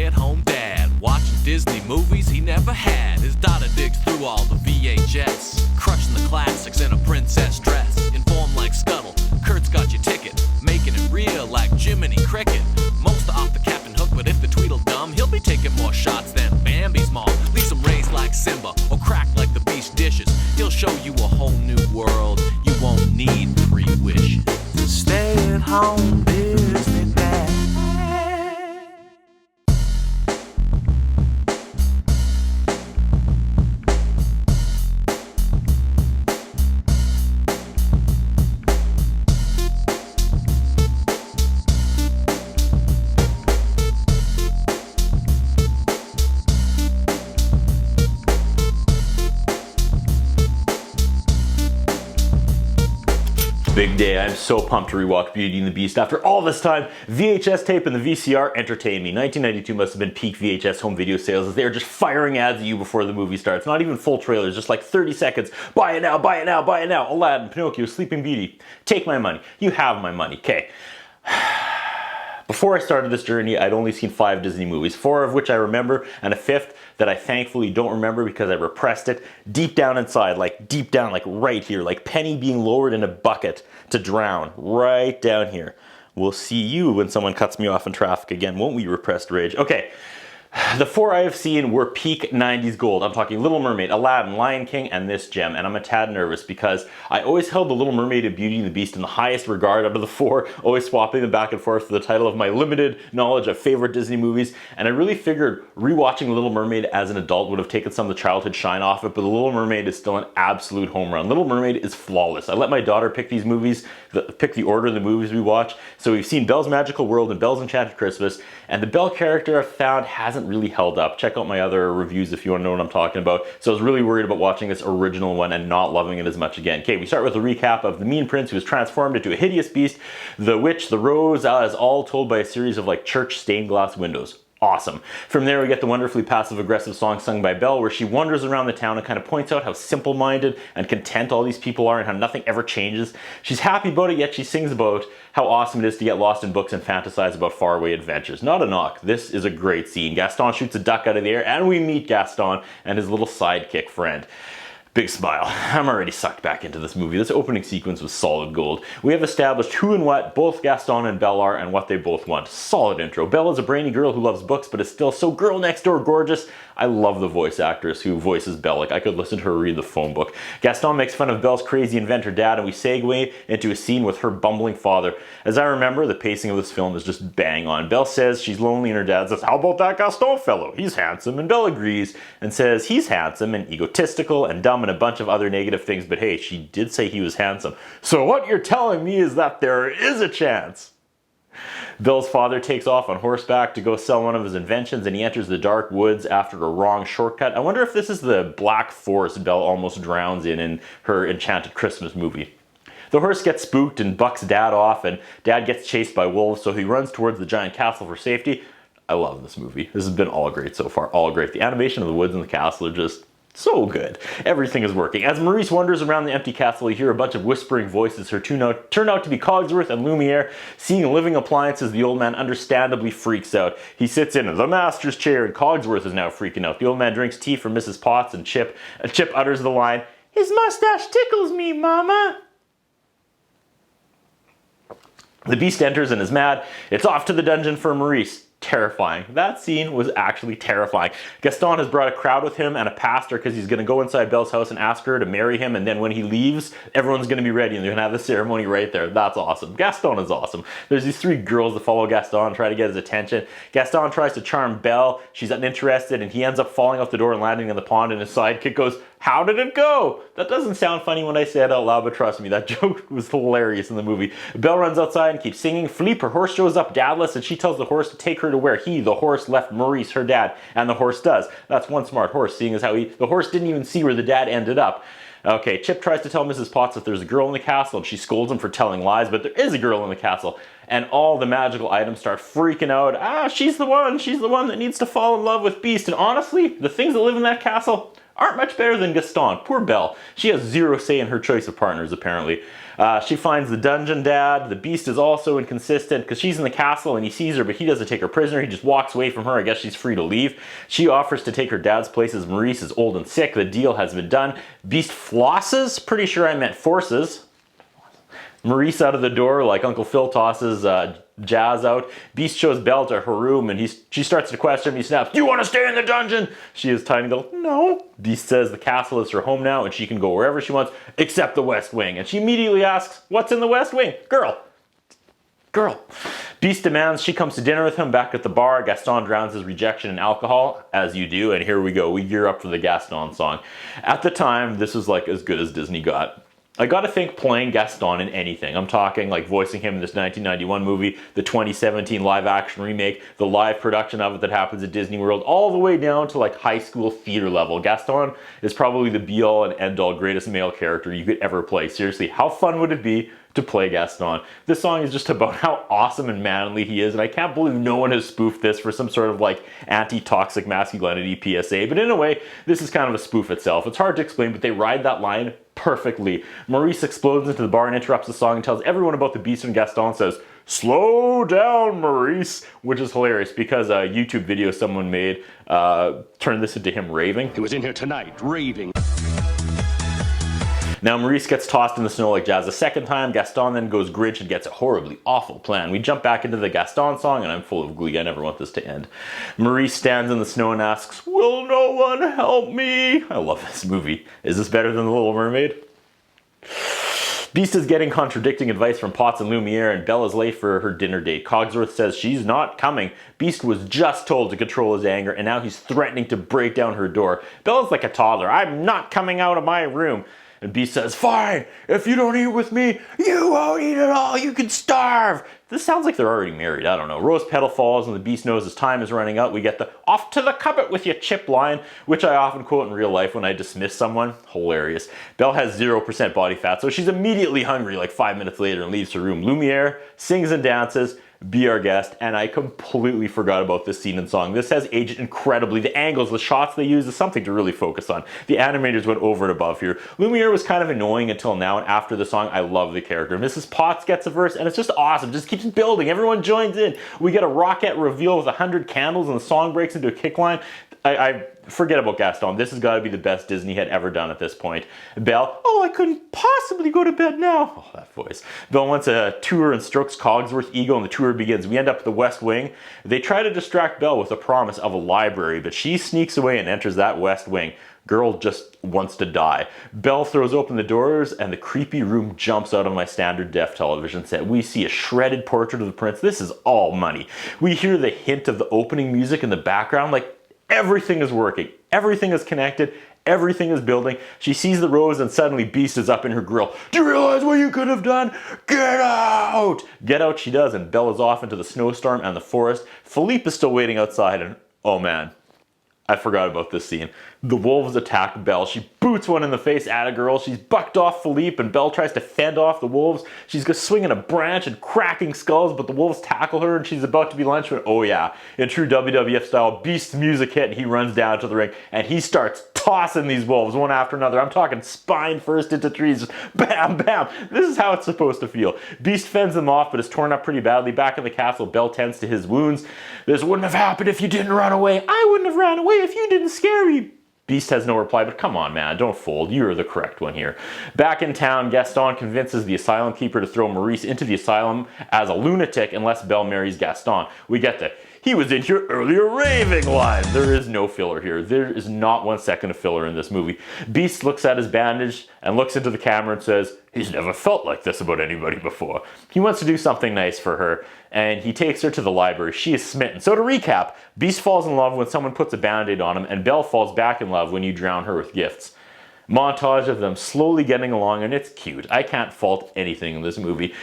stay-at-home dad, watching Disney movies he never had. His daughter digs through all the VHS, crushing the classics in a princess dress. Informed like Scuttle, Kurt's got your ticket, making it real like Jiminy Cricket. Most are off the Captain Hook, but if the Tweedledum, he'll be taking more shots than Bambi's mom. Leave him raised like Simba, or cracked like the Beast dishes. He'll show you a whole new world, you won't need 3 wishes. Stay-at-home Disney dad. Big day. I'm so pumped to rewatch Beauty and the Beast. After all this time, VHS tape and the VCR entertained me. 1992 must have been peak VHS home video sales as they are just firing ads at you before the movie starts. Not even full trailers, just like 30 seconds. Buy it now, buy it now, buy it now. Aladdin, Pinocchio, Sleeping Beauty. Take my money. You have my money. Okay. Before I started this journey, I'd only seen 5 Disney movies, 4 of which I remember, and a 5th that I thankfully don't remember because I repressed it deep down inside, like deep down, like right here, like Penny being lowered in a bucket to drown, right down here. We'll see you when someone cuts me off in traffic again, won't we, repressed rage? Okay. The 4 I have seen were peak 90s gold. I'm talking Little Mermaid, Aladdin, Lion King, and this gem. And I'm a tad nervous because I always held The Little Mermaid and Beauty and the Beast in the highest regard out of the 4, always swapping them back and forth for the title of my limited knowledge of favorite Disney movies. And I really figured rewatching Little Mermaid as an adult would have taken some of the childhood shine off it, but The Little Mermaid is still an absolute home run. Little Mermaid is flawless. I let my daughter pick these movies, pick the order of the movies we watch. So we've seen Belle's Magical World and Belle's Enchanted Christmas, and the Belle character I've found hasn't really held up. Check out my other reviews if you want to know what I'm talking about. So I was really worried about watching this original one and not loving it as much again. Okay, we start with a recap of the mean prince who was transformed into a hideous beast, the witch, the rose, as all told by a series of like church stained glass windows. Awesome. From there we get the wonderfully passive-aggressive song sung by Belle where she wanders around the town and kind of points out how simple-minded and content all these people are and how nothing ever changes. She's happy about it, yet she sings about how awesome it is to get lost in books and fantasize about faraway adventures. Not a knock. This is a great scene. Gaston shoots a duck out of the air and we meet Gaston and his little sidekick friend. Big smile. I'm already sucked back into this movie. This opening sequence was solid gold. We have established who and what both Gaston and Belle are and what they both want. Solid intro. Belle is a brainy girl who loves books but is still so girl next door gorgeous. I love the voice actress who voices Belle. Like I could listen to her read the phone book. Gaston makes fun of Belle's crazy inventor dad and we segue into a scene with her bumbling father. As I remember, the pacing of this film is just bang on. Belle says she's lonely and her dad says, "How about that Gaston fellow? He's handsome." And Belle agrees and says he's handsome and egotistical and dumb and a bunch of other negative things, but hey, she did say he was handsome. So what you're telling me is that there is a chance. Belle's father takes off on horseback to go sell one of his inventions and he enters the dark woods after a wrong shortcut. I wonder if this is the black forest Belle almost drowns in her Enchanted Christmas movie. The horse gets spooked and bucks Dad off and Dad gets chased by wolves, so he runs towards the giant castle for safety. I love this movie. This has been all great so far, all great. The animation of the woods and the castle are just so good. Everything is working. As Maurice wanders around the empty castle, you hear a bunch of whispering voices who turn out to be Cogsworth and Lumiere. Seeing living appliances, the old man understandably freaks out. He sits in the master's chair and Cogsworth is now freaking out. The old man drinks tea from Mrs. Potts and Chip utters the line, "His mustache tickles me, Mama." The beast enters and is mad. It's off to the dungeon for Maurice. Terrifying. That scene was actually terrifying. Gaston has brought a crowd with him and a pastor because he's going to go inside Belle's house and ask her to marry him, and then when he leaves, everyone's going to be ready and they're going to have the ceremony right there. That's awesome. Gaston is awesome. There's these 3 girls that follow Gaston and try to get his attention. Gaston tries to charm Belle. She's uninterested and he ends up falling off the door and landing in the pond, and his sidekick goes, "How did it go?" That doesn't sound funny when I say it out loud, but trust me, that joke was hilarious in the movie. Belle runs outside and keeps singing. Philippe, her horse, shows up dadless and she tells the horse to take her to where he, the horse, left Maurice, her dad, and the horse does. That's one smart horse, seeing as how the horse didn't even see where the dad ended up. Okay, Chip tries to tell Mrs. Potts that there's a girl in the castle and she scolds him for telling lies, but there is a girl in the castle. And all the magical items start freaking out. She's the one that needs to fall in love with Beast. And honestly, the things that live in that castle, aren't much better than Gaston. Poor Belle. She has zero say in her choice of partners, apparently. She finds the dungeon dad. The Beast is also inconsistent because she's in the castle and he sees her, but he doesn't take her prisoner. He just walks away from her. I guess she's free to leave. She offers to take her dad's place as Maurice is old and sick. The deal has been done. Beast flosses. Pretty sure I meant forces. Maurice out of the door like Uncle Phil tosses Jazz out. Beast shows Belle to her room and she starts to question him. He snaps, "Do you want to stay in the dungeon?" She has time to go, "No." Beast says the castle is her home now and she can go wherever she wants except the West Wing. And she immediately asks, "What's in the West Wing?" Girl. Beast demands she comes to dinner with him back at the bar. Gaston drowns his rejection in alcohol, as you do, and here we go. We gear up for the Gaston song. At the time, this was like as good as Disney got. I gotta think playing Gaston in anything. I'm talking like voicing him in this 1991 movie, the 2017 live action remake, the live production of it that happens at Disney World, all the way down to like high school theater level. Gaston is probably the be all and end all greatest male character you could ever play. Seriously, how fun would it be to play Gaston? This song is just about how awesome and manly he is, and I can't believe no one has spoofed this for some sort of like anti-toxic masculinity PSA, but in a way, this is kind of a spoof itself. It's hard to explain, but they ride that line perfectly. Maurice explodes into the bar and interrupts the song and tells everyone about the Beast, and Gaston says, "Slow down, Maurice," which is hilarious because a YouTube video someone made turned this into him raving. He was in here tonight, raving. Now Maurice gets tossed in the snow like Jazz a second time. Gaston then goes Grinch and gets a horribly awful plan. We jump back into the Gaston song and I'm full of glee. I never want this to end. Maurice stands in the snow and asks, "Will no one help me?" I love this movie. Is this better than The Little Mermaid? Beast is getting contradicting advice from Potts and Lumiere, and Belle is late for her dinner date. Cogsworth says she's not coming. Beast was just told to control his anger, and now he's threatening to break down her door. Belle's like a toddler. "I'm not coming out of my room." And Beast says, "Fine, if you don't eat with me, you won't eat at all, you can starve." This sounds like they're already married, I don't know. Rose petal falls and the Beast knows his time is running out. We get the "off to the cupboard with your chip" line, which I often quote in real life when I dismiss someone. Hilarious. Belle has 0% body fat, so she's immediately hungry like 5 minutes later and leaves her room. Lumiere sings and dances, "Be Our Guest," and I completely forgot about this scene and song. This has aged incredibly. The angles, the shots they use is something to really focus on. The animators went over and above here. Lumiere was kind of annoying until now, and after the song, I love the character. Mrs. Potts gets a verse, and it's just awesome. Just keeps building. Everyone joins in. We get a rocket reveal with 100 candles, and the song breaks into a kick line. I forget about Gaston. This has got to be the best Disney had ever done at this point. Belle, "Oh, I couldn't possibly go to bed now." Oh, that voice. Belle wants a tour and strokes Cogsworth's ego, and the tour begins. We end up at the West Wing. They try to distract Belle with a promise of a library, but she sneaks away and enters that West Wing. Girl just wants to die. Belle throws open the doors and the creepy room jumps out of my standard def television set. We see a shredded portrait of the prince. This is all money. We hear the hint of the opening music in the background. Like, everything is working. Everything is connected. Everything is building. She sees the rose and suddenly Beast is up in her grill. "Do you realize what you could have done? Get out!" Get out she does, and Belle is off into the snowstorm and the forest. Philippe is still waiting outside, and oh man, I forgot about this scene. The wolves attack Belle. She boots one in the face at a girl. She's bucked off Philippe, and Belle tries to fend off the wolves. She's swinging a branch and cracking skulls, but the wolves tackle her, and she's about to be lynched. Oh yeah, in true WWF style, Beast's music hit, and he runs down to the ring, and he starts tossing these wolves one after another. I'm talking spine first into trees, just bam, bam. This is how it's supposed to feel. Beast fends them off, but is torn up pretty badly. Back in the castle, Belle tends to his wounds. "This wouldn't have happened if you didn't run away. I wouldn't have ran away if you didn't scare me." Beast has no reply, but come on, man, don't fold. You're the correct one here. Back in town, Gaston convinces the asylum keeper to throw Maurice into the asylum as a lunatic unless Belle marries Gaston. We get the "he was in here earlier" raving line. There is no filler here. There is not 1 second of filler in this movie. Beast looks at his bandage and looks into the camera and says, he's never felt like this about anybody before. He wants to do something nice for her, and he takes her to the library. She is smitten. So to recap, Beast falls in love when someone puts a band-aid on him, and Belle falls back in love when you drown her with gifts. montage of them slowly getting along, and it's cute. I can't fault anything in this movie.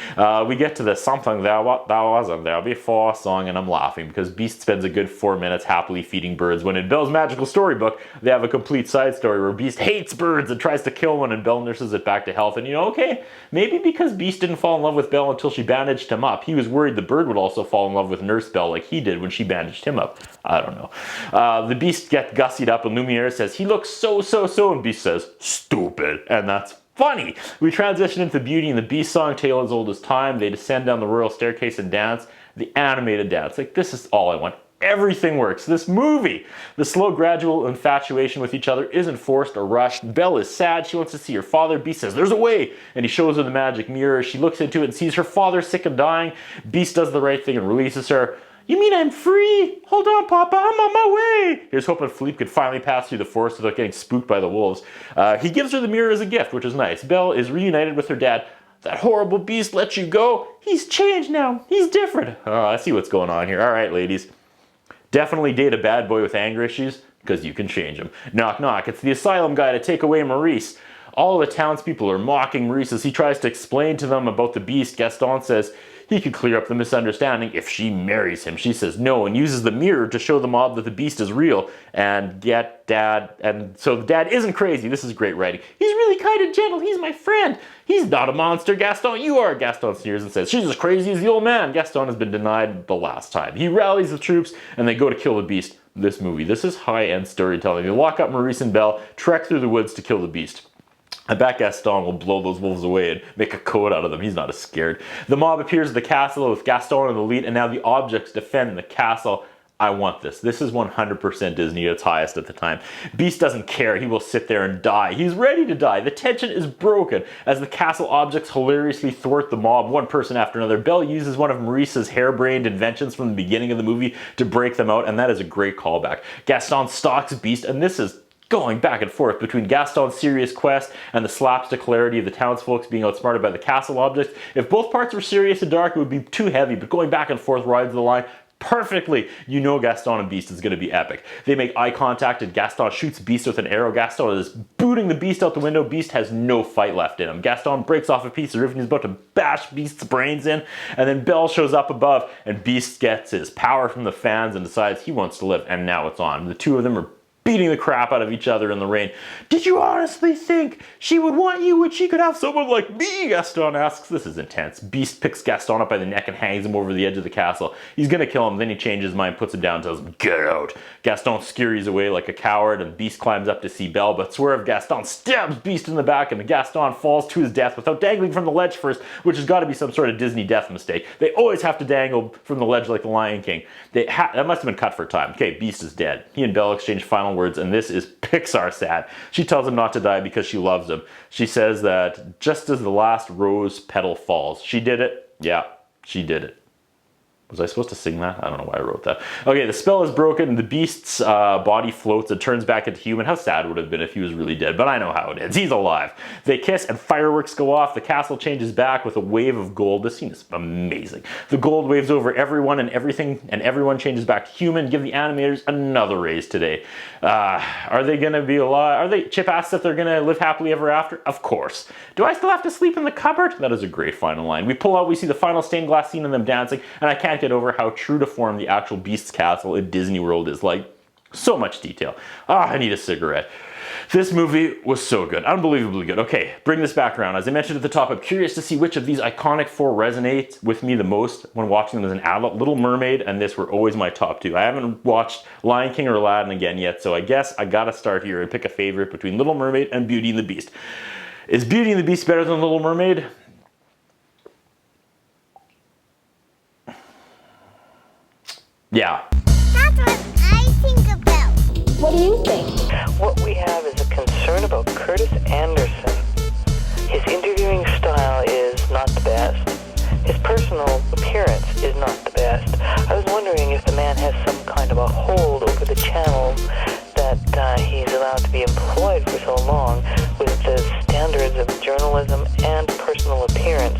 We get to the something that wasn't there before song, and I'm laughing because Beast spends a good 4 minutes happily feeding birds, when in Belle's magical storybook, they have a complete side story where Beast hates birds and tries to kill one, and Belle nurses it back to health. And okay, maybe because Beast didn't fall in love with Belle until she bandaged him up, he was worried the bird would also fall in love with Nurse Belle like he did when she bandaged him up. I don't know. The Beast gets gussied up, and Lumiere says, he looks so, and Beast says, stupid, and that's funny. We transition into Beauty and the Beast song, tale as old as time. They descend down the royal staircase and dance, the animated dance. Like, this is all I want. Everything works. This movie, the slow, gradual infatuation with each other isn't forced or rushed. Belle is sad. She wants to see her father. Beast says, there's a way, and he shows her the magic mirror. She looks into it and sees her father sick and dying. Beast does the right thing and releases her. You mean I'm free? Hold on, Papa, I'm on my way. Here's hoping Philippe could finally pass through the forest without getting spooked by the wolves. He gives her the mirror as a gift, which is nice. Belle is reunited with her dad. That horrible Beast let you go. He's changed now. He's different. Oh, I see what's going on here. All right, ladies. Definitely date a bad boy with anger issues, because you can change him. Knock, knock. It's the asylum guy to take away Maurice. All the townspeople are mocking Maurice as he tries to explain to them about the Beast. Gaston says he could clear up the misunderstanding if she marries him. She says no and uses the mirror to show the mob that the Beast is real. And so the dad isn't crazy. This is great writing. He's really kind and gentle. He's my friend. He's not a monster, Gaston. You are. Gaston sneers and says, she's as crazy as the old man. Gaston has been denied the last time. He rallies the troops and they go to kill the Beast. This movie, this is high-end storytelling. They lock up Maurice and Belle, trek through the woods to kill the Beast. I bet Gaston will blow those wolves away and make a coat out of them. He's not as scared. The mob appears at the castle with Gaston in the lead, and now the objects defend the castle. I want this. This is 100% Disney at its highest at the time. Beast doesn't care. He will sit there and die. He's ready to die. The tension is broken as the castle objects hilariously thwart the mob, one person after another. Belle uses one of Maurice's harebrained inventions from the beginning of the movie to break them out, and that is a great callback. Gaston stalks Beast, and this is going back and forth between Gaston's serious quest and the slapstick clarity of the townsfolk being outsmarted by the castle objects. If both parts were serious and dark, it would be too heavy, but going back and forth rides the line perfectly. You know Gaston and Beast is going to be epic. They make eye contact and Gaston shoots Beast with an arrow. Gaston is booting the Beast out the window. Beast has no fight left in him. Gaston breaks off a piece of roof and he's about to bash Beast's brains in, and then Belle shows up above and Beast gets his power from the fans and decides he wants to live, and now it's on. The two of them are beating the crap out of each other in the rain. Did you honestly think she would want you when she could have someone like me? Gaston asks. This is intense. Beast picks Gaston up by the neck and hangs him over the edge of the castle. He's gonna kill him, then he changes his mind, puts him down, and tells him, get out. Gaston scurries away like a coward, and Beast climbs up to see Belle, but swerve, Gaston stabs Beast in the back, and Gaston falls to his death without dangling from the ledge first, which has got to be some sort of Disney death mistake. They always have to dangle from the ledge like the Lion King. That must have been cut for time. Okay, Beast is dead. He and Belle exchange final words, and this is Pixar sad. She tells him not to die because she loves him. She says that just as the last rose petal falls. She did it. Yeah, she did it. Was I supposed to sing that? I don't know why I wrote that. Okay, the spell is broken. The Beast's body floats and turns back into human. How sad would it have been if he was really dead, but I know how it is. He's alive. They kiss and fireworks go off. The castle changes back with a wave of gold. This scene is amazing. The gold waves over everyone and everything, and everyone changes back to human. Give the animators another raise today. Are they going to be alive? Chip asks if they're going to live happily ever after. Of course. Do I still have to sleep in the cupboard? That is a great final line. We pull out, we see the final stained glass scene of them dancing, and I can't get over how true to form the actual Beast's castle in Disney World is. Like, so much detail. I need a cigarette. This movie was so good. Unbelievably good. Okay, bring this back around. As I mentioned at the top, I'm curious to see which of these iconic four resonates with me the most when watching them as an adult. Little Mermaid and this were always my top two. I haven't watched Lion King or Aladdin again yet, so I guess I gotta start here and pick a favorite between Little Mermaid and Beauty and the Beast. Is Beauty and the Beast better than Little Mermaid? Yeah. That's what I think about. What do you think? What we have is a concern about Curtis Anderson. His interviewing style is not the best. His personal appearance is not the best. I was wondering if the man has some kind of a hold over the channel that he's allowed to be employed for so long with the standards of journalism and personal appearance